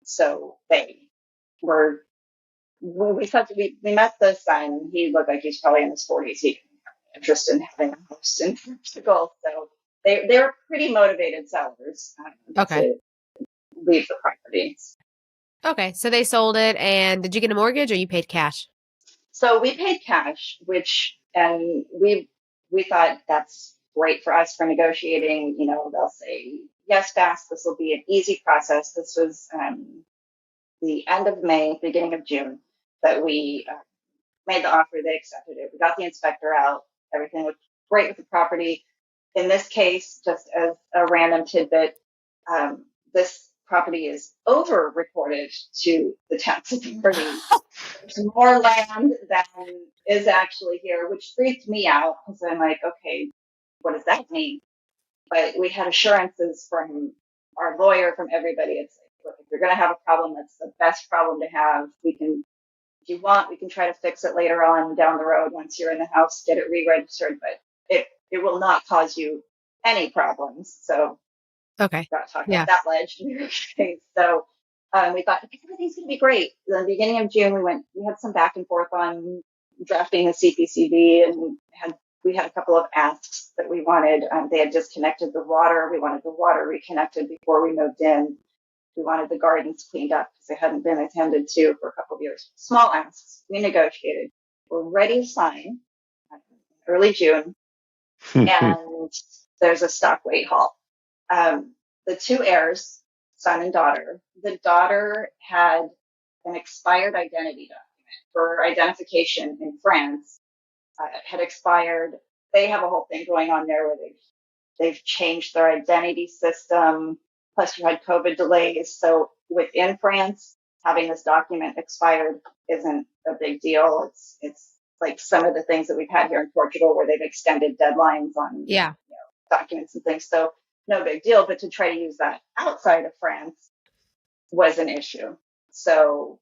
So they were, we met the son. He looked like he's probably in his 40s. He didn't have any interest in having a house in Portugal. So they're pretty motivated sellers to leave the properties. Okay, so they sold it, and did you get a mortgage or you paid cash? So we paid cash, and we thought that's great for us for negotiating. They'll say, yes, fast, this will be an easy process. This was the end of May, beginning of June, that we made the offer. They accepted it. We got the inspector out. Everything looked great with the property. In this case, just as a random tidbit, this property is over-reported to the tax authority. There's more land than is actually here, which freaked me out because I'm like, okay, what does that mean? But we had assurances from our lawyer, from everybody. It's like, look, if you're going to have a problem, that's the best problem to have. If you want, we can try to fix it later on down the road once you're in the house, get it re-registered, but it will not cause you any problems. So okay, got talking about that ledge. So we thought everything's going to be great. In the beginning of June, we had some back and forth on drafting the CPCB, and we had a couple of asks that we wanted. They had disconnected the water. We wanted the water reconnected before we moved in. We wanted the gardens cleaned up because they hadn't been attended to for a couple of years. Small asks. We negotiated. We're ready to sign early June, and there's a stock wait haul. The two heirs, son and daughter, the daughter had an expired identity document for identification in France. Had expired. They have a whole thing going on there where they've changed their identity system. Plus, you had COVID delays. So within France, having this document expired isn't a big deal. It's like some of the things that we've had here in Portugal where they've extended deadlines on documents and things. So no big deal. But to try to use that outside of France was an issue. So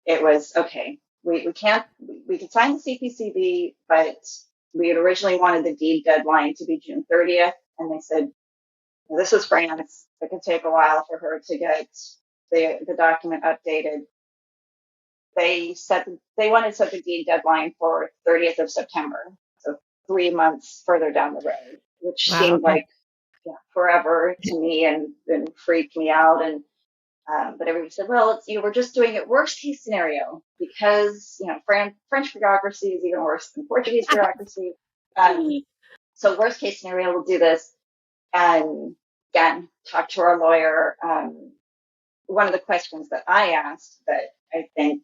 it was, okay, we can't, we could sign the CPCB, but we had originally wanted the deed deadline to be June 30th. And they said, this was France. It could take a while for her to get the document updated. They wanted to set the deed deadline for 30th of September. So 3 months further down the road, which seemed like forever to me and freaked me out. And but everybody said, well, we're just doing it worst case scenario because, French bureaucracy is even worse than Portuguese bureaucracy. So worst case scenario, we'll do this. And again, talk to our lawyer. One of the questions that I asked that I think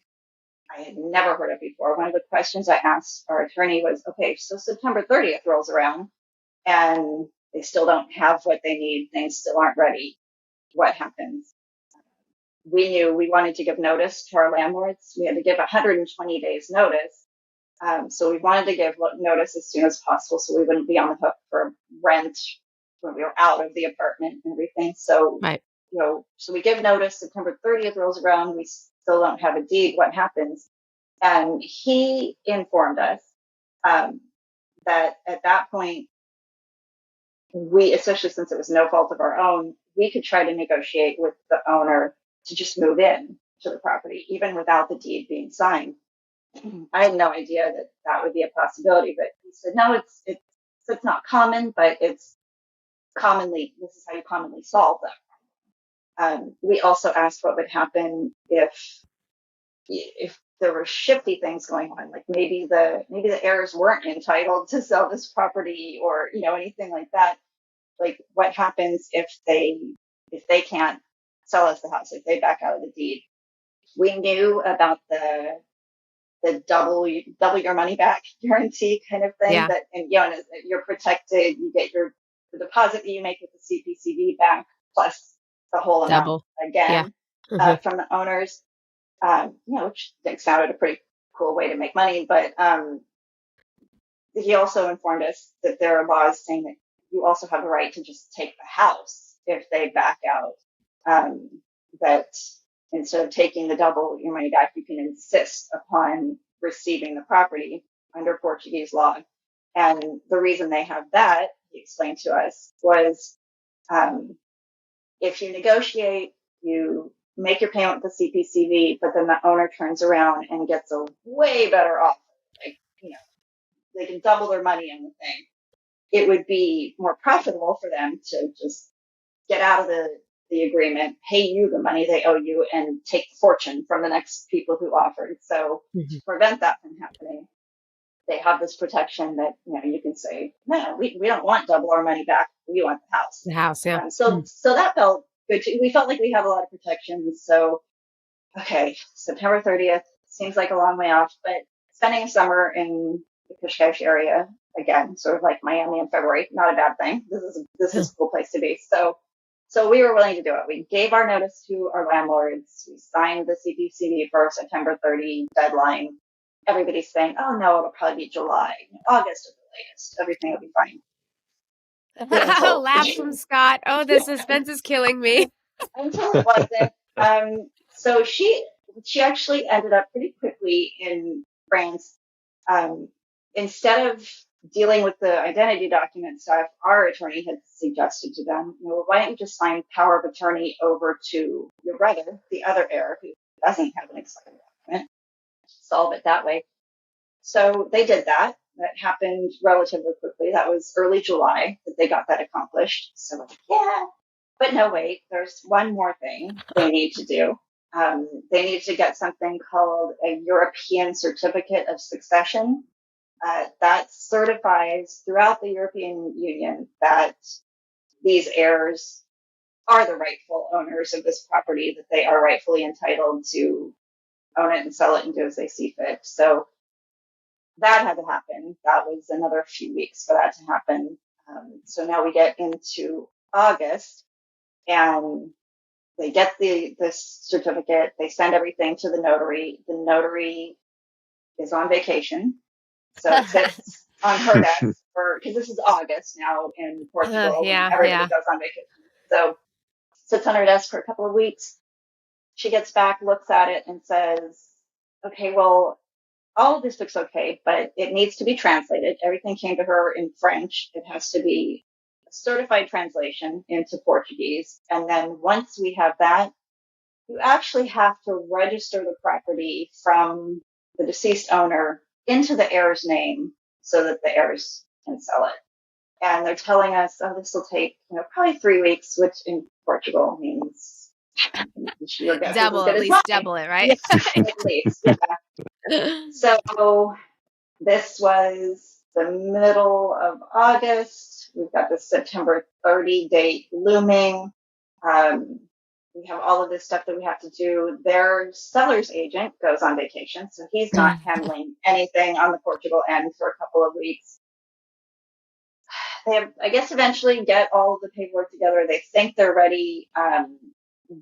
I had never heard of before, one of the questions I asked our attorney was, okay, so September 30th rolls around and they still don't have what they need. Things still aren't ready. What happens? We knew we wanted to give notice to our landlords. We had to give 120 days notice. So we wanted to give notice as soon as possible so we wouldn't be on the hook for rent when we were out of the apartment and everything. So, so we give notice, September 30th rolls around, we still don't have a deed. What happens? And he informed us that at that point, we, especially since it was no fault of our own, we could try to negotiate with the owner to just move in to the property, even without the deed being signed. I had no idea that would be a possibility, but he said, no, it's not common, but this is how you commonly solve that. We also asked what would happen if there were shifty things going on, like maybe the heirs weren't entitled to sell this property or, anything like that. Like what happens if they can't sell us the house, if they back out of the deed. We knew about the double your money back guarantee kind of thing that, and you're protected, you get the deposit that you make with the CPCB back plus the whole amount again from the owners, which sounded a pretty cool way to make money. But he also informed us that there are laws saying that you also have the right to just take the house if they back out. That instead of taking the double your money back, you can insist upon receiving the property under Portuguese law. And the reason they have that, he explained to us, was if you negotiate, you make your payment with the CPCV, but then the owner turns around and gets a way better offer. Like, they can double their money on the thing. It would be more profitable for them to just get out of the agreement, pay you the money they owe you, and take the fortune from the next people who offered. So to prevent that from happening, they have this protection that, you can say, no, we don't want double our money back. We want the house. The house, yeah. So that felt good too. We felt like we had a lot of protections. So, okay, September 30th seems like a long way off, but spending a summer in the Cascais area, again, sort of like Miami in February, not a bad thing. This is a cool place to be. So we were willing to do it. We gave our notice to our landlords. We signed the CPCB for September 30 deadline. Everybody's saying, oh no, it'll probably be July, August at the latest. Everything will be fine. Laugh from Scott. Oh, the suspense is killing me. Until it wasn't. So she actually ended up pretty quickly in France. Instead of dealing with the identity document stuff, our attorney had suggested to them, why don't you just sign power of attorney over to your brother, the other heir, who doesn't have an expired document, solve it that way. So they did that. That happened relatively quickly. That was early July that they got that accomplished. So yeah, but no, wait, there's one more thing they need to do. They need to get something called a European Certificate of Succession. That certifies throughout the European Union that these heirs are the rightful owners of this property, that they are rightfully entitled to own it and sell it and do as they see fit. So that had to happen. That was another few weeks for that to happen. So now we get into August and they get this certificate. They send everything to the notary. The notary is on vacation. So it sits on her desk because this is August now in Portugal. Everybody goes on vacation. So sits on her desk for a couple of weeks. She gets back, looks at it, and says, okay, well, all of this looks okay, but it needs to be translated. Everything came to her in French. It has to be a certified translation into Portuguese. And then once we have that, you actually have to register the property from the deceased owner into the heir's name so that the heirs can sell it. And they're telling us, oh, this will take, probably 3 weeks, which in Portugal means your guess is as Double, good at as least mine. double it, Yeah, right? at least. Yeah. So this was the middle of August. We've got the September 30 date looming. We have all of this stuff that we have to do. Their seller's agent goes on vacation, so he's not handling anything on the Portugal end for a couple of weeks. They have, I guess, eventually get all of the paperwork together. They think they're ready.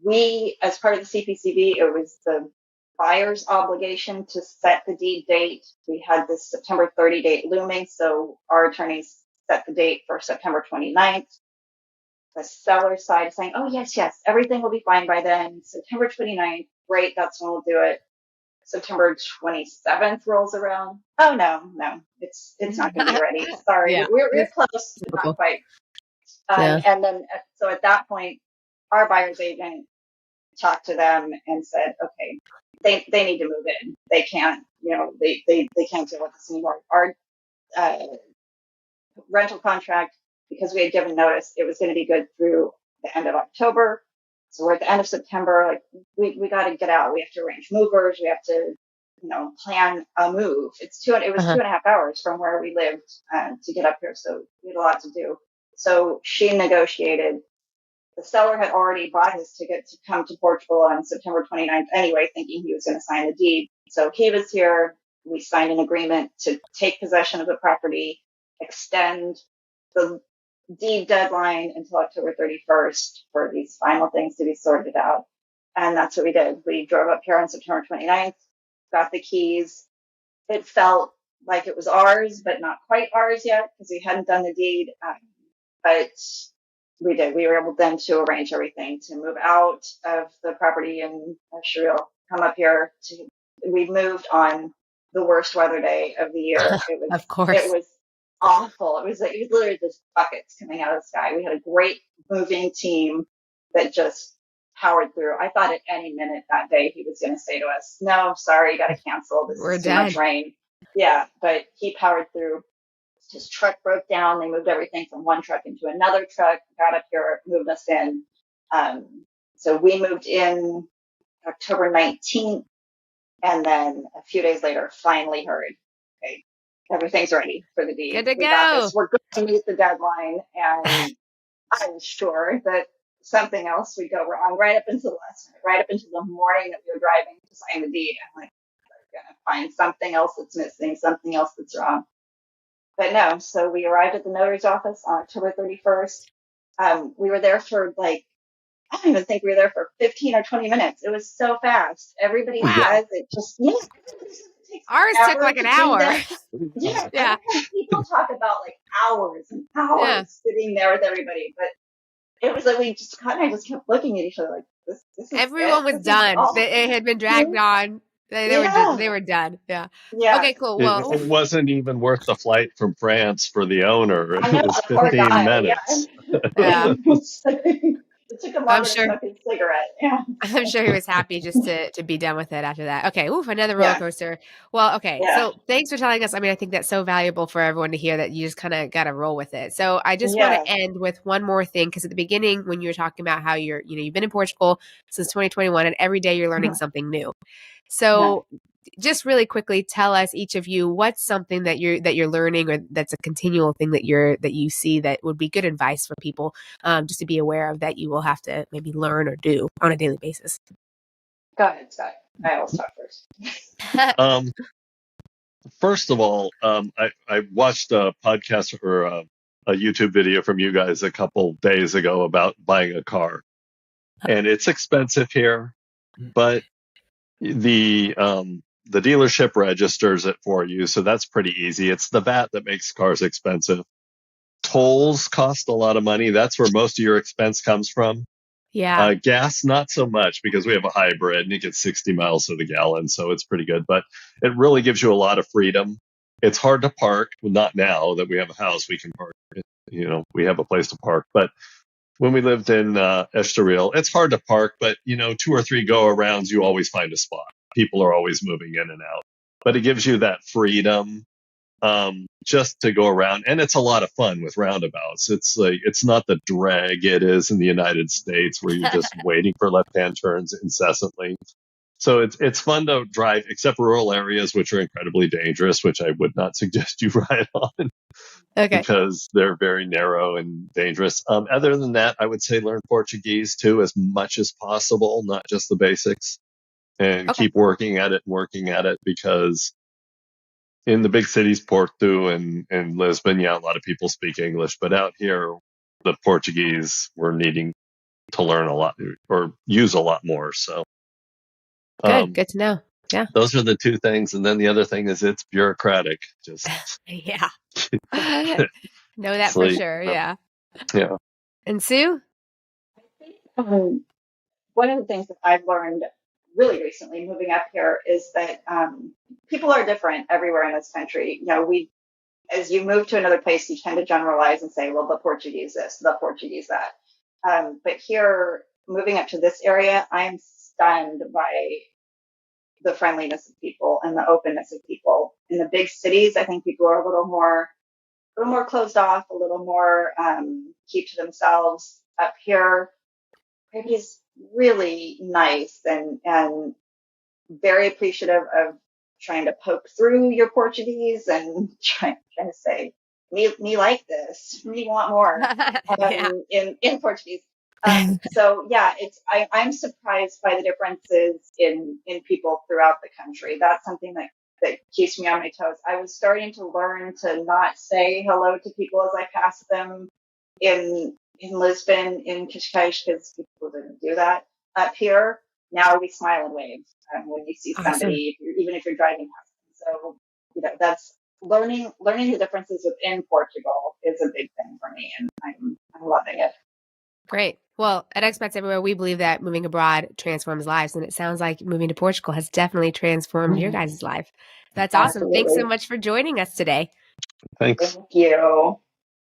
We, as part of the CPCV, it was the buyer's obligation to set the deed date. We had this September 30 date looming, so our attorneys set the date for September 29th. The seller side is saying, oh, yes, everything will be fine by then. September 29th, great, that's when we'll do it. September 27th rolls around. Oh, no, it's not going to be ready. Sorry, Yeah. we're close, but Typical. not quite. Yeah. And then, so at that point, our buyer's agent talked to them and said, okay, they need to move in. They can't, they can't deal with this anymore. Our rental contract, because we had given notice, it was going to be good through the end of October. So we're at the end of September. Like we got to get out. We have to arrange movers. We have to, plan a move. It was 2.5 hours from where we lived to get up here. So we had a lot to do. So she negotiated. The seller had already bought his ticket to come to Portugal on September 29th anyway, thinking he was going to sign the deed. So he was here. We signed an agreement to take possession of the property, extend the deed deadline until October 31st for these final things to be sorted out. And that's what we did. We drove up here on September 29th, got the keys. It felt like it was ours, but not quite ours yet because we hadn't done the deed. But we did. We were able then to arrange everything to move out of the property in Sherrill, come up here. We moved on the worst weather day of the year. Of course. It was awful. It was literally just buckets coming out of the sky. We had a great moving team that just powered through. I thought at any minute that day he was going to say to us, no, sorry, you got to cancel. This is too much rain. Yeah, but he powered through. His truck broke down. They moved everything from one truck into another truck, got up here, moved us in. So we moved in October 19th. And then a few days later, finally heard, okay, everything's ready for the deed. Good to we go. Got this. We're going to meet the deadline. And I was sure that something else would go wrong right up until the last night, right up until the morning that we were driving to sign the deed. I'm like, we're going to find something else that's missing, something else that's wrong. But no, so we arrived at the notary's office on October 31st. We were there for I don't even think we were there for 15 or 20 minutes. It was so fast. Everybody has it just, Ours took like an hour. Yeah. People talk about like hours and hours sitting there with everybody, but it was like we just kind of just kept looking at each other like this is everyone was done. It had been dragged on. They were done. Yeah. Okay, cool. Well, it wasn't even worth the flight from France for the owner. It was 15 minutes. Yeah. It took him longer to smoke his cigarette. Yeah. I'm sure he was happy just to be done with it after that. Okay. Oof, another roller coaster. Well, okay. Yeah. So thanks for telling us. I mean, I think that's so valuable for everyone to hear that you just kind of got to roll with it. So I just want to end with one more thing. Cause at the beginning, when you were talking about how you've been in Portugal since 2021 and every day you're learning something new. So just really quickly tell us, each of you, what's something that you're learning or that's a continual thing that you see that would be good advice for people just to be aware of that you will have to maybe learn or do on a daily basis. Go ahead, Scott. I always talk first. First of all, I watched a podcast or a YouTube video from you guys a couple days ago about buying a car, and it's expensive here, but the dealership registers it for you, so that's pretty easy. It's the VAT that makes cars expensive. Tolls cost a lot of money. That's where most of your expense comes from. Yeah. Gas, not so much, because we have a hybrid and it gets 60 miles to the gallon, so it's pretty good. But it really gives you a lot of freedom. It's hard to park. Well, not now that we have a house, we can park. We have a place to park. But when we lived in S2E8, it's hard to park, but 2 or 3 go-arounds, you always find a spot. People are always moving in and out. But it gives you that freedom just to go around, and it's a lot of fun with roundabouts. It's not the drag it is in the United States, where you're just waiting for left-hand turns incessantly. So it's fun to drive, except rural areas, which are incredibly dangerous, which I would not suggest you ride on. Okay. Because they're very narrow and dangerous. Other than that, I would say learn Portuguese too, as much as possible, not just the basics, and keep working at it, because in the big cities, Porto and Lisbon, a lot of people speak English, but out here, the Portuguese, we're needing to learn a lot or use a lot more. So good to know. Yeah. Those are the 2 things. And then the other thing is it's bureaucratic. Just yeah. Know that for sure. Yeah. Yeah. And Sue? One of the things that I've learned really recently moving up here is that people are different everywhere in this country. As you move to another place, you tend to generalize and say, well, the Portuguese this, the Portuguese that. But here, moving up to this area, I'm stunned by the friendliness of people and the openness of people. In the big cities, I think people are a little more closed off, a little more keep to themselves. Up here, everybody's really nice and very appreciative of trying to poke through your Portuguese and trying to say, me like this, me want more in Portuguese. So yeah, I'm surprised by the differences in people throughout the country. That's something that keeps me on my toes. I was starting to learn to not say hello to people as I pass them in Lisbon, in Cascais, because people didn't do that. Up here, now we smile and wave when you see somebody, even if you're driving past them. So, that's learning the differences within Portugal is a big thing for me, and I'm loving it. Great. Well, at Expats Everywhere, we believe that moving abroad transforms lives, and it sounds like moving to Portugal has definitely transformed your guys' life. That's awesome. Absolutely. Thanks so much for joining us today. Thanks. Thank you.